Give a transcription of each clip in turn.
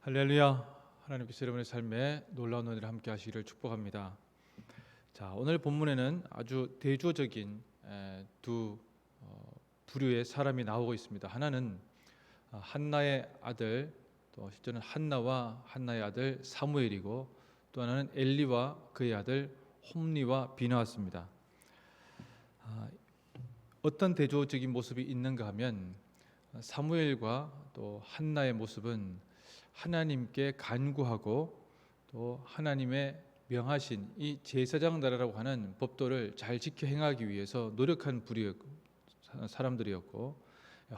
할렐루야. 하나님께서 여러분의 삶에 놀라운 은혜를 함께 하시기를 축복합니다. 자, 오늘 본문에는 아주 대조적인 두 부류의 사람이 나오고 있습니다. 하나는 한나의 아들, 또 실제는 한나와 한나의 아들 사무엘이고, 또 하나는 엘리와 그의 아들 홈리와 비나왔습니다. 어떤 대조적인 모습이 있는가 하면 사무엘과 또 한나의 모습은 하나님께 간구하고 또 하나님의 명하신 이 제사장 나라라고 하는 법도를 잘 지켜 행하기 위해서 노력한 사람들이었고,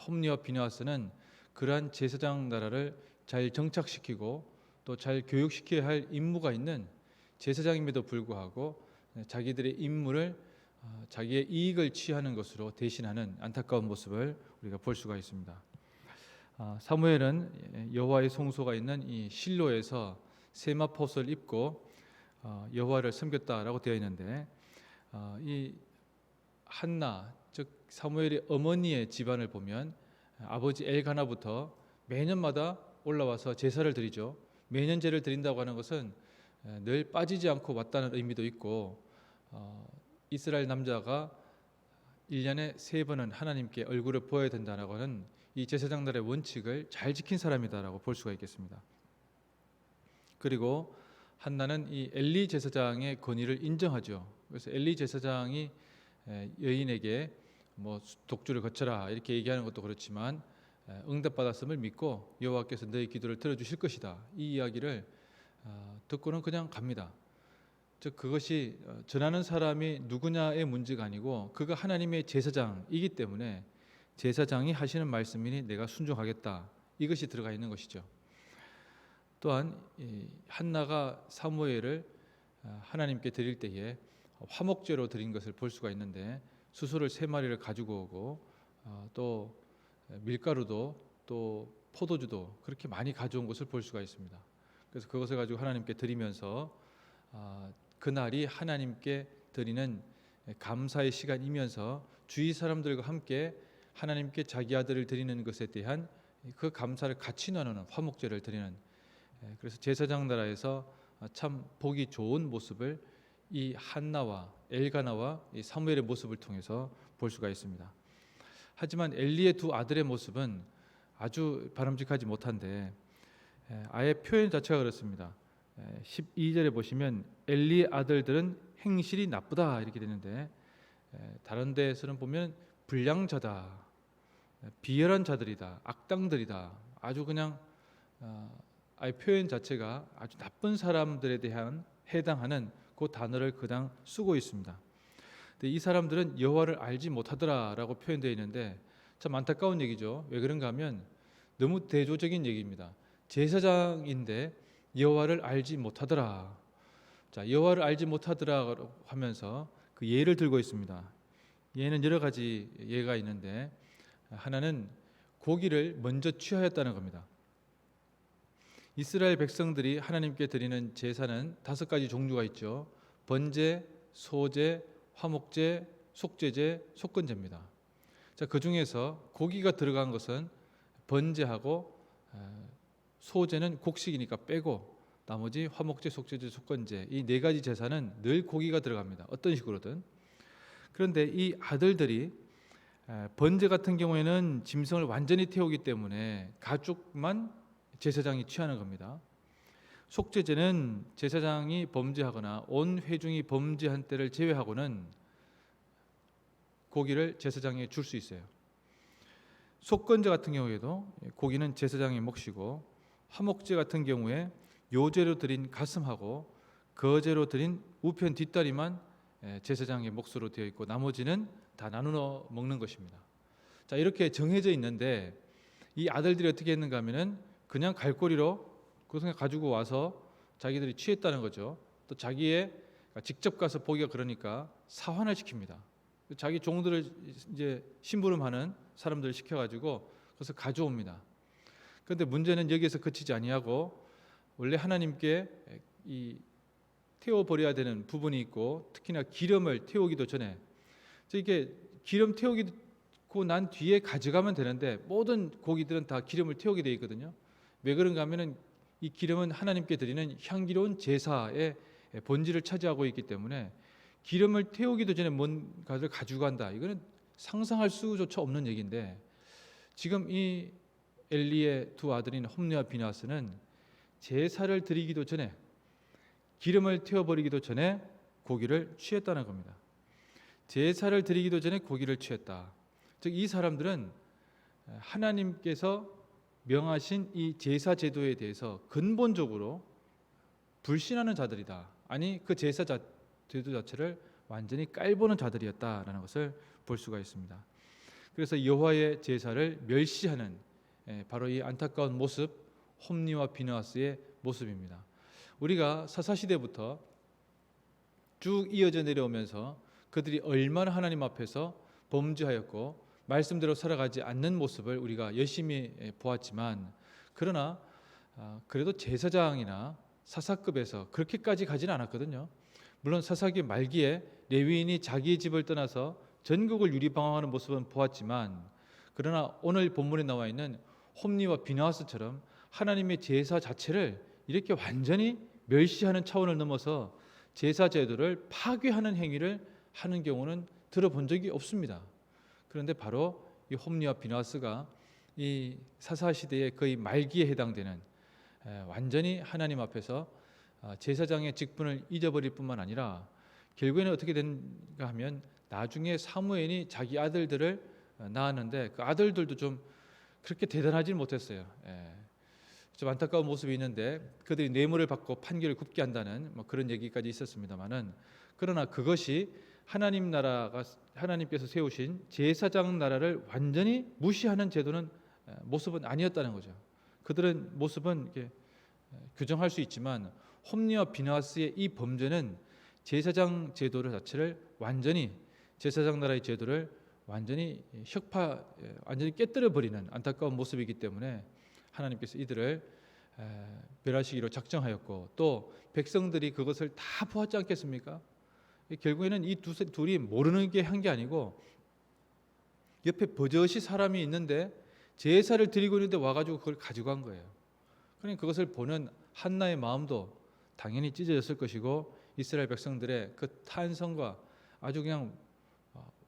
홈리와 비느하스는 그러한 제사장 나라를 잘 정착시키고 또 잘 교육시켜야 할 임무가 있는 제사장임에도 불구하고 자기들의 임무를 자기의 이익을 취하는 것으로 대신하는 안타까운 모습을 우리가 볼 수가 있습니다. 사무엘은 여호와의 성소가 있는 이 실로에서 세마포옷을 입고 여호와를 섬겼다라고 되어 있는데, 이 한나, 즉 사무엘의 어머니의 집안을 보면 아버지 엘가나부터 매년마다 올라와서 제사를 드리죠. 매년 제를 드린다고 하는 것은 늘 빠지지 않고 왔다는 의미도 있고, 이스라엘 남자가 1년에 3번은 하나님께 얼굴을 보여야 된다고 하는 이 제사장들의 원칙을 잘 지킨 사람이다라고 볼 수가 있겠습니다. 그리고 한나는 이 엘리 제사장의 권위를 인정하죠. 그래서 엘리 제사장이 여인에게 뭐 독주를 거쳐라 이렇게 얘기하는 것도 그렇지만 응답받았음을 믿고 여호와께서 너의 기도를 들어주실 것이다, 이 이야기를 듣고는 그냥 갑니다. 즉 그것이 전하는 사람이 누구냐의 문제가 아니고 그가 하나님의 제사장이기 때문에 제사장이 하시는 말씀이니 내가 순종하겠다, 이것이 들어가 있는 것이죠. 또한 한나가 사무엘을 하나님께 드릴 때에 화목제로 드린 것을 볼 수가 있는데, 수소를 3마리를 가지고 오고 또 밀가루도 또 포도주도 그렇게 많이 가져온 것을 볼 수가 있습니다. 그래서 그것을 가지고 하나님께 드리면서 그날이 하나님께 드리는 감사의 시간이면서 주위 사람들과 함께 하나님께 자기 아들을 드리는 것에 대한 그 감사를 같이 나누는 화목제를 드리는, 그래서 제사장 나라에서 참 보기 좋은 모습을 이 한나와 엘가나와 이 사무엘의 모습을 통해서 볼 수가 있습니다. 하지만 엘리의 두 아들의 모습은 아주 바람직하지 못한데, 아예 표현 자체가 그렇습니다. 12절에 보시면 엘리의 아들들은 행실이 나쁘다 이렇게 되는데, 다른 데에서는 보면 불량자다, 비열한 자들이다, 악당들이다, 아주 그냥 아예 표현 자체가 아주 나쁜 사람들에 대한 해당하는 그 단어를 그냥 쓰고 있습니다. 근데 이 사람들은 여호와를 알지 못하더라라고 표현되어 있는데 참 안타까운 얘기죠. 왜 그런가 하면 너무 대조적인 얘기입니다. 제사장인데 여호와를 알지 못하더라. 자, 여호와를 알지 못하더라 하면서 그 예를 들고 있습니다. 예는 여러 가지 예가 있는데, 하나는 고기를 먼저 취하였다는 겁니다. 이스라엘 백성들이 하나님께 드리는 제사는 5가지 종류가 있죠. 번제, 소제, 화목제, 속죄제, 속건제입니다. 자, 그 중에서 고기가 들어간 것은 번제하고 소제는 곡식이니까 빼고, 나머지 화목제, 속죄제, 속건제 이 4가지 제사는 늘 고기가 들어갑니다. 어떤 식으로든. 그런데 이 아들들이 번제 같은 경우에는 짐승을 완전히 태우기 때문에 가죽만 제사장이 취하는 겁니다. 속죄제는 제사장이 범죄하거나 온 회중이 범죄한 때를 제외하고는 고기를 제사장에게 줄 수 있어요. 속건제 같은 경우에도 고기는 제사장의 몫이고, 화목제 같은 경우에 요제로 드린 가슴하고 거제로 드린 우편 뒷다리만 제사장의 몫으로 되어 있고 나머지는 다 나누어 먹는 것입니다. 자, 이렇게 정해져 있는데 이 아들들이 어떻게 했는가 하면은 그냥 갈고리로 그것을 가지고 와서 자기들이 취했다는 거죠. 또 자기의 직접 가서 보기가 그러니까 사환을 시킵니다. 자기 종들을 이제 심부름하는 사람들을 시켜가지고 그것을 가져옵니다. 그런데 문제는 여기에서 그치지 아니하고 원래 하나님께 이 태워버려야 되는 부분이 있고, 특히나 기름을 태우기도 전에 이게 기름 태우고 난 뒤에 가져가면 되는데 모든 고기들은 다 기름을 태우게 되어 있거든요. 왜 그런가 하면은 이 기름은 하나님께 드리는 향기로운 제사의 본질을 차지하고 있기 때문에 기름을 태우기도 전에 뭔가를 가지고 간다. 이거는 상상할 수조차 없는 얘기인데 지금 이 엘리의 두 아들인 홈리와 비나스는 제사를 드리기도 전에 기름을 태워버리기도 전에 고기를 취했다는 겁니다. 제사를 드리기도 전에 고기를 취했다. 즉 이 사람들은 하나님께서 명하신 이 제사 제도에 대해서 근본적으로 불신하는 자들이다. 아니 그 제사 제도 자체를 완전히 깔보는 자들이었다라는 것을 볼 수가 있습니다. 그래서 여호와의 제사를 멸시하는 바로 이 안타까운 모습, 홈리와 비느하스의 모습입니다. 우리가 사사시대부터 쭉 이어져 내려오면서 그들이 얼마나 하나님 앞에서 범죄하였고 말씀대로 살아가지 않는 모습을 우리가 열심히 보았지만 그러나 그래도 제사장이나 사사급에서 그렇게까지 가지는 않았거든요. 물론 사사기 말기에 레위인이 자기의 집을 떠나서 전국을 유리방황하는 모습은 보았지만 그러나 오늘 본문에 나와 있는 홈리와 비느하스처럼 하나님의 제사 자체를 이렇게 완전히 멸시하는 차원을 넘어서 제사 제도를 파괴하는 행위를 하는 경우는 들어본 적이 없습니다. 그런데 바로 이 홈리와 비느하스가 이 사사 시대의 거의 말기에 해당되는 완전히 하나님 앞에서 제사장의 직분을 잊어버릴 뿐만 아니라 결국에는 어떻게 된가 하면 나중에 사무엘이 자기 아들들을 낳았는데 그 아들들도 좀 그렇게 대단하지는 못했어요. 좀 안타까운 모습이 있는데 그들이 뇌물을 받고 판결을 굽게 한다는 뭐 그런 얘기까지 있었습니다만은 그러나 그것이 하나님 나라가 하나님께서 세우신 제사장 나라를 완전히 무시하는 제도는 모습은 아니었다는 거죠. 그들은 모습은 이렇게 규정할 수 있지만 홈리와 비느하스의 이 범죄는 제사장 제도를 자체를 완전히 제사장 나라의 제도를 완전히 완전히 깨뜨려 버리는 안타까운 모습이기 때문에 하나님께서 이들을 멸하시기로 작정하였고 또 백성들이 그것을 다 보았지 않겠습니까? 결국에는 이 둘이 모르는 게 한 게 아니고 옆에 버젓이 사람이 있는데 제사를 드리고 있는데 와가지고 그걸 가지고 간 거예요. 그러니 그것을 보는 한나의 마음도 당연히 찢어졌을 것이고 이스라엘 백성들의 그 탄성과 아주 그냥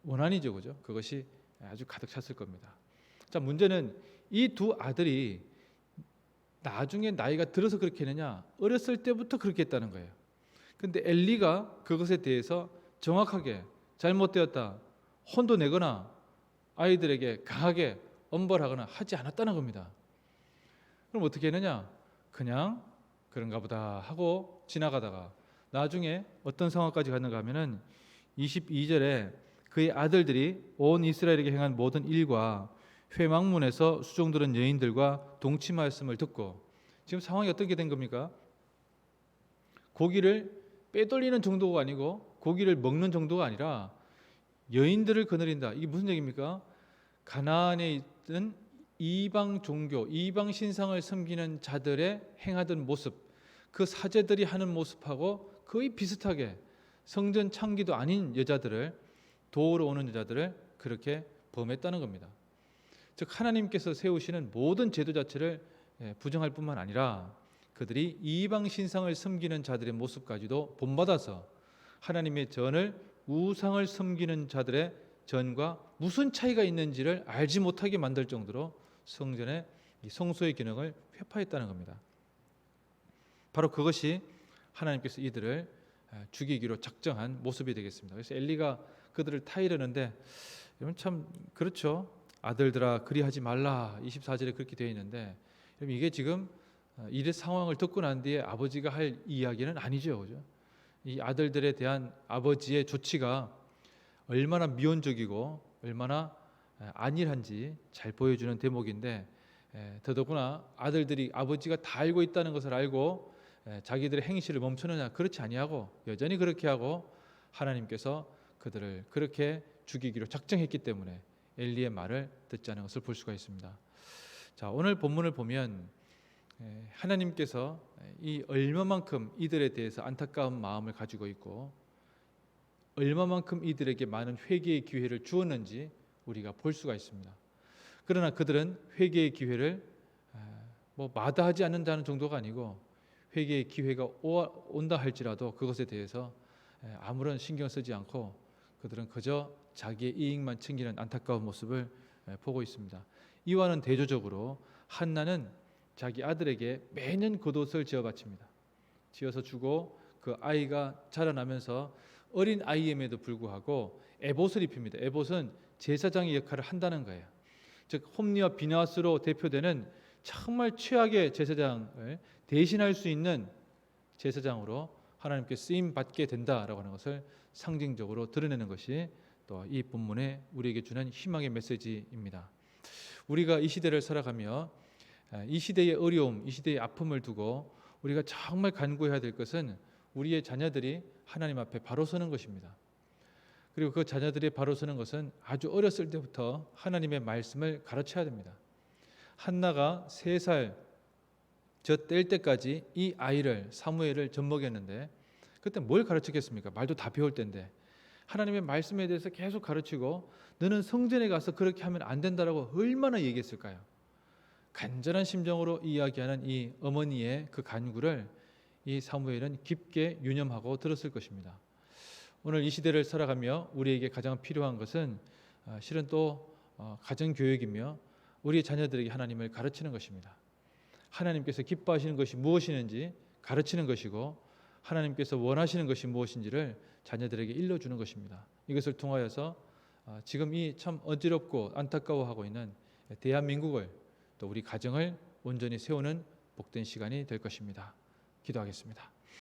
원한이죠, 그죠? 그것이 아주 가득 찼을 겁니다. 자, 문제는 이 두 아들이 나중에 나이가 들어서 그렇게 했느냐, 어렸을 때부터 그렇게 했다는 거예요. 근데 엘리가 그것에 대해서 정확하게 잘못되었다, 혼도 내거나 아이들에게 강하게 엄벌하거나 하지 않았다는 겁니다. 그럼 어떻게 했느냐? 그냥 그런가 보다 하고 지나가다가 나중에 어떤 상황까지 갔는가 하면은 22절에 그의 아들들이 온 이스라엘에게 행한 모든 일과 회막문에서 수종들은 여인들과 동침하였음을 듣고 지금 상황이 어떻게 된 겁니까? 고기를 빼돌리는 정도가 아니고 고기를 먹는 정도가 아니라 여인들을 거느린다. 이게 무슨 얘기입니까? 가나안에 있던 이방 종교, 이방 신상을 섬기는 자들의 행하던 모습, 그 사제들이 하는 모습하고 거의 비슷하게 성전 창기도 아닌 여자들을 도우러 오는 여자들을 그렇게 범했다는 겁니다. 즉 하나님께서 세우시는 모든 제도 자체를 부정할 뿐만 아니라 그들이 이방 신상을 섬기는 자들의 모습까지도 본받아서 하나님의 전을 우상을 섬기는 자들의 전과 무슨 차이가 있는지를 알지 못하게 만들 정도로 성전의 이 성소의 기능을 회파했다는 겁니다. 바로 그것이 하나님께서 이들을 죽이기로 작정한 모습이 되겠습니다. 그래서 엘리가 그들을 타이르는데 여러분 참 그렇죠. 아들들아 그리하지 말라 24절에 그렇게 되어 있는데 여러분 이게 지금 이 상황을 듣고 난 뒤에 아버지가 할 이야기는 아니죠, 그죠? 이 아들들에 대한 아버지의 조치가 얼마나 미온적이고 얼마나 안일한지 잘 보여주는 대목인데 더더구나 아들들이 아버지가 다 알고 있다는 것을 알고 자기들의 행실을 멈추느냐, 그렇지 아니하고 여전히 그렇게 하고 하나님께서 그들을 그렇게 죽이기로 작정했기 때문에 엘리의 말을 듣지 않은 것을 볼 수가 있습니다. 자, 오늘 본문을 보면 하나님께서 이 얼마만큼 이들에 대해서 안타까운 마음을 가지고 있고 얼마만큼 이들에게 많은 회개의 기회를 주었는지 우리가 볼 수가 있습니다. 그러나 그들은 회개의 기회를 뭐 마다하지 않는다는 정도가 아니고 회개의 기회가 온다 할지라도 그것에 대해서 아무런 신경 쓰지 않고 그들은 그저 자기의 이익만 챙기는 안타까운 모습을 보고 있습니다. 이와는 대조적으로 한나는 자기 아들에게 매년 겉옷을 지어 바칩니다. 지어서 주고 그 아이가 자라나면서 어린 아이임에도 불구하고 에봇을 입힙니다. 에봇은 제사장의 역할을 한다는 거예요. 즉 홈리와 비나스로 대표되는 정말 최악의 제사장을 대신할 수 있는 제사장으로 하나님께 쓰임 받게 된다라고 하는 것을 상징적으로 드러내는 것이 또 이 본문에 우리에게 주는 희망의 메시지입니다. 우리가 이 시대를 살아가며 이 시대의 어려움, 이 시대의 아픔을 두고 우리가 정말 간구해야 될 것은 우리의 자녀들이 하나님 앞에 바로 서는 것입니다. 그리고 그 자녀들이 바로 서는 것은 아주 어렸을 때부터 하나님의 말씀을 가르쳐야 됩니다. 한나가 3살 젖될 때까지 이 아이를 사무엘을 젖먹였는데 그때 뭘 가르쳤겠습니까? 말도 다 배울 때인데 하나님의 말씀에 대해서 계속 가르치고 너는 성전에 가서 그렇게 하면 안 된다라고 얼마나 얘기했을까요? 간절한 심정으로 이야기하는 이 어머니의 그 간구를 이 사무엘은 깊게 유념하고 들었을 것입니다. 오늘 이 시대를 살아가며 우리에게 가장 필요한 것은 실은 또 가정교육이며 우리 자녀들에게 하나님을 가르치는 것입니다. 하나님께서 기뻐하시는 것이 무엇이는지 가르치는 것이고 하나님께서 원하시는 것이 무엇인지를 자녀들에게 일러주는 것입니다. 이것을 통하여서 지금 이 참 어지럽고 안타까워하고 있는 대한민국을 또 우리 가정을 온전히 세우는 복된 시간이 될 것입니다. 기도하겠습니다.